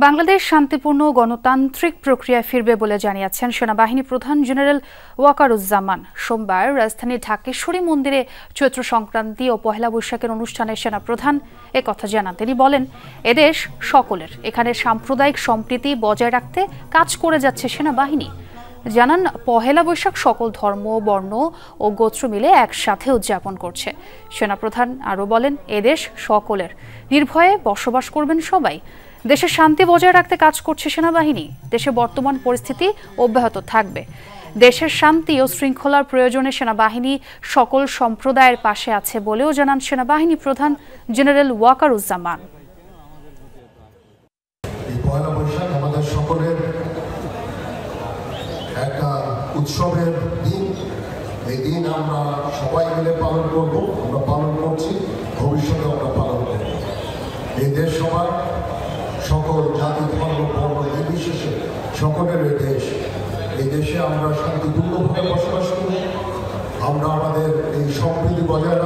বাংলাদেশ শান্তিপূর্ণ গণতান্ত্রিক প্রক্রিয়ায় ফিরবে বলে জানিয়েছেন সেনাবাহিনী প্রধান জেনারেল ওয়াকারুজ্জামান। সোমবার রাজধানীর ঢাকেশ্বরী মন্দিরে চৈত্র সংক্রান্তি ও পহেলা বৈশাখের অনুষ্ঠানে সেনাপ্রধান একথা জানান। তিনি বলেন, এদেশ সকলের, এখানে সাম্প্রদায়িক সম্প্রীতি বজায় রাখতে কাজ করে যাচ্ছে সেনাবাহিনী। জানান, পহেলা বৈশাখ সকল ধর্ম, বর্ণ ও গোত্র মিলে একসাথে উদযাপন করছে। সেনাপ্রধান আরও বলেন, এদেশ সকলের, নির্ভয়ে বসবাস করবেন সবাই। দেশের শান্তি বজায় রাখতে কাজ করছে সেনাবাহিনী। দেশে বর্তমান পরিস্থিতি অব্যাহত থাকবে। দেশের শান্তি ও শৃঙ্খলার প্রয়োজনে সেনাবাহিনী সকল সম্প্রদায়ের পাশে আছে বলেও জানান সেনাবাহিনী প্রধান জেনারেল ওয়াকারুজ্জামান। পয়লা বৈশাখ আমাদের সকলের একটা উৎসবের দিন। এই দিন আমরা সবাই মিলে পালন করব, আমরা পালন করছি, ভবিষ্যতে আমরা পালন করব। এই দেশ সবার, সকল জাতি ধর্ম বর্ণ নির্বিশেষে সকলের এই দেশ। এই দেশে আমরা শান্তিপূর্ণভাবে বসবাস করি। আমরা আমাদের এই সম্প্রীতি বজায়